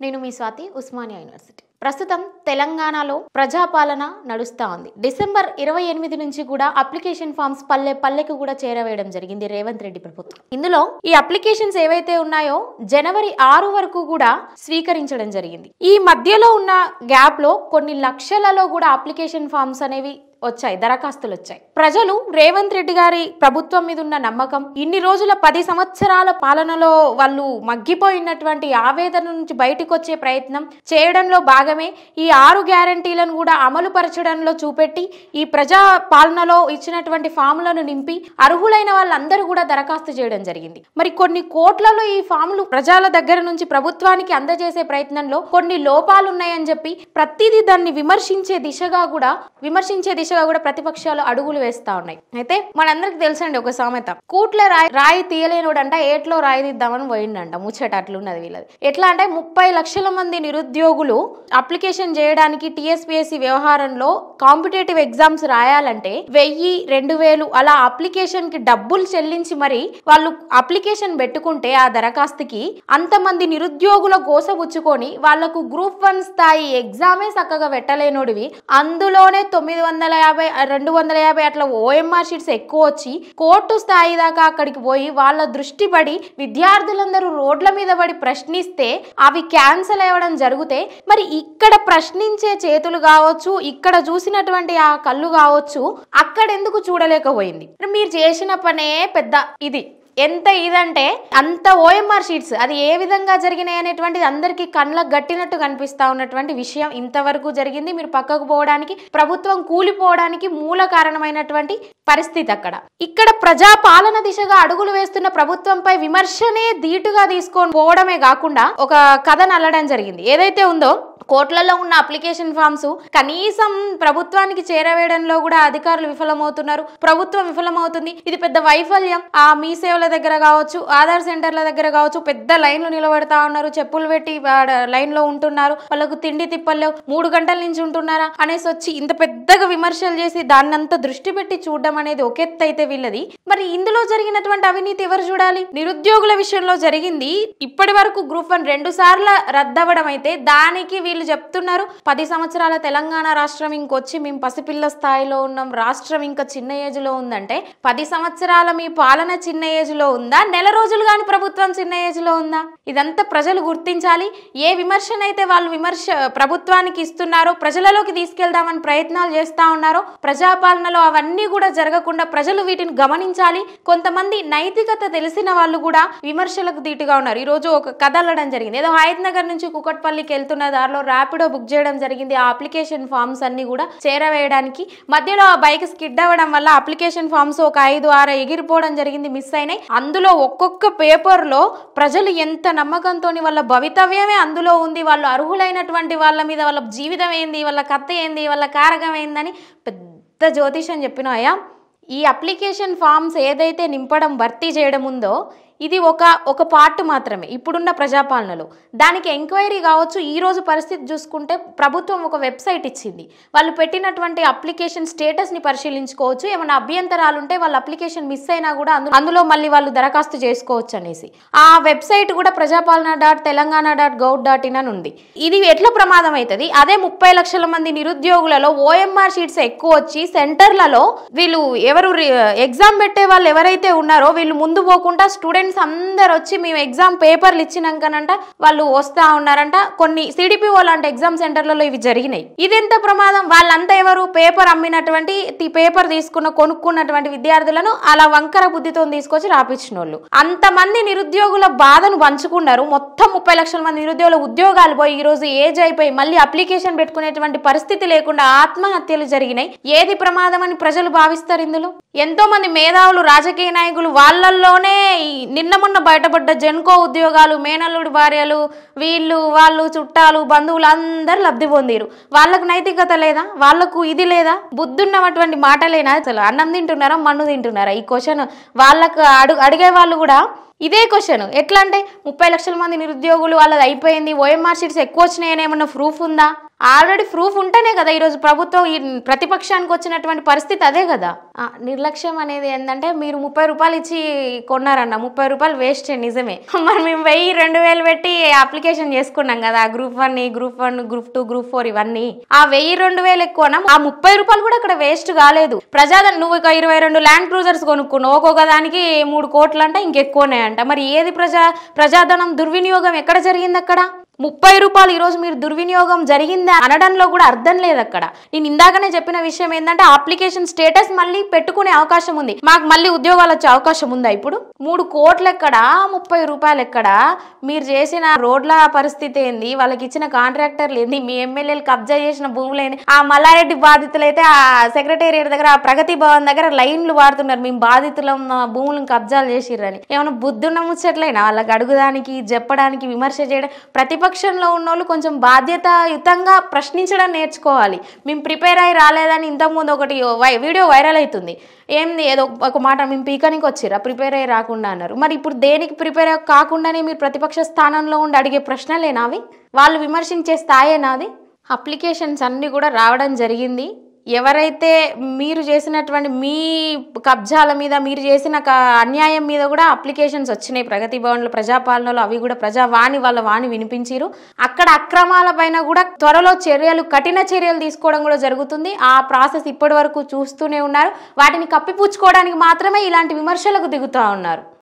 నేను మీ స్వాతి ఉస్మానియా యూనివర్సిటీ. ప్రస్తుతం తెలంగాణలో ప్రజాపాలన నడుస్తా ఉంది. డిసెంబర్ 28 నుంచి కూడా అప్లికేషన్ ఫామ్స్ పల్లెకు కూడా చేరవేయడం జరిగింది రేవంత్ రెడ్డి ప్రభుత్వం. ఇందులో ఈ అప్లికేషన్స్ ఏవైతే ఉన్నాయో జనవరి 6 వరకు కూడా స్వీకరించడం జరిగింది. ఈ మధ్యలో ఉన్న గ్యాప్ లో కొన్ని లక్షలలో కూడా అప్లికేషన్ ఫామ్స్ అనేవి వచ్చాయి, దరఖాస్తులు వచ్చాయి. ప్రజలు రేవంత్ రెడ్డి గారి ప్రభుత్వం మీద ఉన్న నమ్మకం, ఇన్ని రోజుల 10 సంవత్సరాల పాలనలో వాళ్ళు మగ్గిపోయినటువంటి ఆవేదన నుంచి బయటకు వచ్చే ప్రయత్నం చేయడంలో భాగమే ఈ 6 గ్యారంటీలను కూడా అమలు పరచడంలో చూపెట్టి ఈ ప్రజా పాలనలో ఇచ్చినటువంటి ఫాములను నింపి అర్హులైన వాళ్ళందరూ కూడా దరఖాస్తు చేయడం జరిగింది. మరి కొన్ని కోట్లలో ఈ ఫాములు ప్రజల దగ్గర నుంచి ప్రభుత్వానికి అందజేసే ప్రయత్నంలో కొన్ని లోపాలు ఉన్నాయని చెప్పి ప్రతిదీ దాన్ని విమర్శించే దిశగా కూడా ప్రతిపక్షాలు అడుగులు వేస్తా ఉన్నాయి. అయితే మనందరికి తెలుసండి ఒక సామెత, కూట్ల రాయి తీయలేనోడంట ఏట్లో రాయి తీద్దామని పోయిండంట. ముచ్చట అట్లున్నది వీళ్ళది. ఎట్లా అంటే 30 లక్షల మంది నిరుద్యోగులు అప్లికేషన్ చేయడానికి టీఎస్పీఎస్సీ వ్యవహారంలో కాంపిటేటివ్ ఎగ్జామ్స్ రాయాలంటే 1000, 2000 అలా అప్లికేషన్ కి డబ్బులు చెల్లించి మరి వాళ్ళు అప్లికేషన్ పెట్టుకుంటే ఆ దరఖాస్తుకి అంతమంది నిరుద్యోగుల గోసబుచ్చుకొని వాళ్లకు గ్రూప్ 1 స్థాయి ఎగ్జామే చక్కగా పెట్టలేనోడివి, అందులోనే 950, 250 అట్లా ఓఎంఆర్ షీట్స్ ఎక్కువ వచ్చి కోర్టు స్థాయి దాకా అక్కడికి పోయి వాళ్ళ దృష్టి పడి విద్యార్థులందరూ రోడ్ల మీద పడి ప్రశ్నిస్తే అవి క్యాన్సిల్ అవ్వడం జరిగితే మరి ఇక్కడ ప్రశ్నించే చేతులు కావచ్చు, ఇక్కడ చూసినటువంటి ఆ కళ్ళు కావచ్చు, అక్కడ ఎందుకు చూడలేకపోయింది? మీరు చేసిన పనే పెద్ద ఇది. ఎంత ఇదంటే అంత ఓఎంఆర్ షీట్స్ అది ఏ విధంగా జరిగినాయి అనేటువంటిది అందరికీ కళ్ళకు గట్టినట్టు కనిపిస్తా ఉన్నటువంటి విషయం ఇంతవరకు జరిగింది. మీరు పక్కకు పోవడానికి, ప్రభుత్వం కూలిపోవడానికి మూల కారణమైనటువంటి పరిస్థితి అక్కడ. ఇక్కడ ప్రజా పాలన దిశగా అడుగులు వేస్తున్న ప్రభుత్వంపై విమర్శనే ధీటుగా తీసుకొని పోవడమే కాకుండా ఒక కథను అల్లడం జరిగింది. ఏదైతే ఉందో కోట్లలో ఉన్న అప్లికేషన్ ఫామ్స్ కనీసం ప్రభుత్వానికి చేరవేయడంలో కూడా అధికారులు విఫలమవుతున్నారు, ప్రభుత్వం విఫలమవుతుంది. ఇది పెద్ద వైఫల్యం. ఆ మీ సేవల దగ్గర కావచ్చు, ఆధార్ సెంటర్ల దగ్గర కావచ్చు, పెద్ద లైన్లు నిలబడతా ఉన్నారు, చెప్పులు పెట్టి లైన్ లో ఉంటున్నారు, వాళ్ళకు తిండి తిప్పలేవు, 3 గంటల నుంచి ఉంటున్నారా అనేసి వచ్చి ఇంత పెద్దగా విమర్శలు చేసి దాన్ని అంతా దృష్టి పెట్టి చూడడం అనేది ఒక ఎత్తు అయితే వీళ్ళది. మరి ఇందులో జరిగినటువంటి అవినీతి ఎవరు చూడాలి? నిరుద్యోగుల విషయంలో జరిగింది ఇప్పటి వరకు గ్రూప్ 1 2 సార్లు రద్దవడం అయితే దానికి వీళ్ళు చెప్తున్నారు 10 సంవత్సరాల తెలంగాణ రాష్ట్రం ఇంకొచ్చి మేము పసిపిల్ల స్థాయిలో ఉన్నాం, రాష్ట్రం ఇంకా చిన్న ఏజ్ లో ఉందంటే 10 సంవత్సరాల మీ పాలన చిన్న ఏజ్ లో ఉందా, నెల రోజులు గాని ప్రభుత్వం చిన్న ఏజ్ లో ఉందా? ఇదంతా ప్రజలు గుర్తించాలి. ఏ విమర్శనైతే వాళ్ళు ప్రభుత్వానికి ఇస్తున్నారో, ప్రజలలోకి తీసుకెళ్దామని ప్రయత్నాలు చేస్తా ఉన్నారో, ప్రజాపాలనలో అవన్నీ కూడా జరగకుండా ప్రజలు వీటిని గమనించాలి. కొంతమంది నైతికత తెలిసిన వాళ్ళు కూడా విమర్శలకు ధీటుగా ఉన్నారు. ఈ రోజు ఒక కథ అల్లడం జరిగింది. ఏదో హయత్ నగర్ నుంచి కుకట్పల్లికి వెళ్తున్న దారిలో ర్యాపిడో బుక్ చేయడం జరిగింది. ఆ అప్లికేషన్ ఫామ్స్ అన్ని కూడా చేరవేయడానికి మధ్యలో ఆ బైక్ స్కిడ్ అవ్వడం వల్ల అప్లికేషన్ ఫామ్స్ ఒక 5, 6 ఎగిరిపోవడం జరిగింది, మిస్ అయినాయి. అందులో ఒక్కొక్క పేపర్ లో ప్రజలు ఎంత నమ్మకంతో వాళ్ళ భవితవ్యమే అందులో ఉంది, వాళ్ళు అర్హులైనటువంటి వాళ్ళ మీద వాళ్ళ జీవితం ఏంది, వాళ్ళ కథ ఏంది, వాళ్ళ కారకం ఏందని పెద్ద జ్యోతిషం చెప్పినాయా. ఈ అప్లికేషన్ ఫామ్స్ ఏదైతే నింపడం భర్తీ చేయడం ఉందో ఇది ఒక పార్ట్ మాత్రమే ఇప్పుడున్న ప్రజాపాలనలో. దానికి ఎంక్వైరీ కావచ్చు. ఈ రోజు పరిస్థితి చూసుకుంటే ప్రభుత్వం ఒక వెబ్సైట్ ఇచ్చింది, వాళ్ళు పెట్టినటువంటి అప్లికేషన్ స్టేటస్ ని పరిశీలించుకోవచ్చు. ఏమైనా అభ్యంతరాలు ఉంటే వాళ్ళ అప్లికేషన్ మిస్ అయినా కూడా అందులో మళ్ళీ వాళ్ళు దరఖాస్తు చేసుకోవచ్చు అనేసి ఆ వెబ్సైట్ కూడా ప్రజాపాలన.తెలంగాణ.gov.in అని ఉంది. ఇది ఎట్లా ప్రమాదం అవుతుంది? అదే 30 లక్షల మంది నిరుద్యోగులలో ఓఎంఆర్ షీట్స్ ఎక్కువ వచ్చి సెంటర్లలో వీళ్ళు ఎవరు ఎగ్జామ్ పెట్టే వాళ్ళు ఎవరైతే ఉన్నారో వీళ్ళు ముందు పోకుండా స్టూడెంట్స్ అందరు వచ్చి మేము ఎగ్జామ్ పేపర్లు ఇచ్చినాకనంట వాళ్ళు వస్తా ఉన్నారంట. కొన్ని సిడిపిఓ లాంటి ఎగ్జామ్ సెంటర్లలో ఇవి జరిగినాయి. ఇదెంత ప్రమాదం? వాళ్ళంతా ఎవరు? పేపర్ అమ్మినటువంటి పేపర్ కొనుక్కున్నటువంటి విద్యార్థులను అలా వంకర బుద్ధితో తీసుకొచ్చి రాపించిన వాళ్ళు. అంతమంది నిరుద్యోగుల బాధను పంచుకున్నారు. మొత్తం 30 లక్షల మంది నిరుద్యోగుల ఉద్యోగాలు పోయి ఈ రోజు ఏజ్ అయిపోయి మళ్ళీ అప్లికేషన్ పెట్టుకునేటువంటి పరిస్థితి లేకుండా ఆత్మహత్యలు జరిగినాయి. ఏది ప్రమాదం అని ప్రజలు భావిస్తారు? ఇందులో ఎంతో మంది మేధావులు, రాజకీయ నాయకులు వాళ్ళల్లోనే నిన్న మొన్న బయటపడ్డ జెన్కో ఉద్యోగాలు, మేనల్లుడి భార్యలు, వీళ్ళు వాళ్ళు చుట్టాలు బంధువులు అందరు లబ్ధి పొందిరు. వాళ్ళకు నైతికత లేదా? వాళ్ళకు ఇది లేదా? బుద్ధున్నటువంటి మాటలేనా? అసలు అన్నం తింటున్నారా, మన్ను తింటున్నారా? ఈ క్వశ్చన్ వాళ్ళకు అడిగే వాళ్ళు కూడా ఇదే క్వశ్చన్. ఎట్లా అంటే 30 లక్షల మంది నిరుద్యోగులు వాళ్ళది అయిపోయింది, ఓఎంఆర్ షీట్స్ ఎక్కువ వచ్చినాయని ఏమన్నా ప్రూఫ్ ఉందా? ఆల్రెడీ ప్రూఫ్ ఉంటేనే కదా ఈరోజు ప్రభుత్వం ఈ ప్రతిపక్షానికి వచ్చినటువంటి పరిస్థితి అదే కదా. నిర్లక్ష్యం అనేది ఏంటంటే మీరు 30 రూపాయలు ఇచ్చి కొన్నారన్న, 30 రూపాయలు వేస్ట్ నిజమే. మరి మేము 1000, 2000 పెట్టి అప్లికేషన్ చేసుకున్నాం కదా, గ్రూప్ 1, గ్రూప్ 1, గ్రూప్ 2, గ్రూప్ 4 ఇవన్నీ. ఆ 1000, 2000 ఎక్కువనా? ఆ 30 రూపాయలు కూడా అక్కడ వేస్ట్ కాలేదు. నువ్వు ఇక 22 ల్యాండ్ క్రూజర్స్ కొనుక్కున్నావు, ఒక్కొక్క దానికి 3 కోట్లు అంట, ఇంకెక్కువనే అంట. మరి ఏది ప్రజాధనం దుర్వినియోగం ఎక్కడ జరిగింది అక్కడ? 30 రూపాయలు ఈరోజు మీరు దుర్వినియోగం జరిగిందా అనడంలో కూడా అర్థం లేదు అక్కడ. నేను ఇందాకనే చెప్పిన విషయం ఏంటంటే అప్లికేషన్ స్టేటస్ మళ్ళీ పెట్టుకునే అవకాశం ఉంది. మాకు మళ్ళీ ఉద్యోగాలు వచ్చే అవకాశం ఉందా? ఇప్పుడు 3 కోట్లు ఎక్కడ, 30 రూపాయలు ఎక్కడ? మీరు చేసిన రోడ్ల పరిస్థితి ఏంది, వాళ్ళకి ఇచ్చిన కాంట్రాక్టర్లు ఏంది, మీ ఎమ్మెల్యేలు కబ్జా చేసిన భూములు ఏంది? ఆ మల్లారెడ్డి బాధితులు అయితే ఆ సెక్రటేరియట్ దగ్గర, ఆ ప్రగతి భవన్ దగ్గర లైన్లు వాడుతున్నారు, మేము బాధితులం, భూములను కబ్జాలు చేసిర్రని. ఏమైనా బుద్ధున్న ముచ్చట్లైనా వాళ్ళకి అడుగుదానికి, చెప్పడానికి, విమర్శ చేయడం? ప్రతిపక్షంలో ఉన్నోళ్ళు కొంచెం బాధ్యతాయుతంగా ప్రశ్నించడం నేర్చుకోవాలి. మేము ప్రిపేర్ అయ్యి రాలేదని ఇంతకుముందు ఒకటి వీడియో వైరల్ అవుతుంది. ఏంది ఏదో ఒక మాట, మేము పీకనికి వచ్చిరా, ప్రిపేర్ అయ్యి రాకుండా అన్నారు. మరి ఇప్పుడు దేనికి ప్రిపేర్ కాకుండానే మీరు ప్రతిపక్ష స్థానంలో ఉండి అడిగే ప్రశ్నలేనా అవి? వాళ్ళు విమర్శించే స్థాయేనాది? అప్లికేషన్స్ అన్నీ కూడా రావడం జరిగింది. ఎవరైతే మీరు చేసినటువంటి మీ కబ్జాల మీద, మీరు చేసిన అన్యాయం మీద కూడా అప్లికేషన్స్ వచ్చినాయి ప్రగతి భవన్లో, ప్రజాపాలనలో. అవి కూడా ప్రజావాణి వాళ్ళ వాణి వినిపించారు. అక్కడ అక్రమాల పైన కూడా త్వరలో కఠిన చర్యలు తీసుకోవడం కూడా జరుగుతుంది. ఆ ప్రాసెస్ ఇప్పటి వరకు చూస్తూనే ఉన్నారు. వాటిని కప్పిపుచ్చుకోవడానికి మాత్రమే ఇలాంటి విమర్శలకు దిగుతూ ఉన్నారు.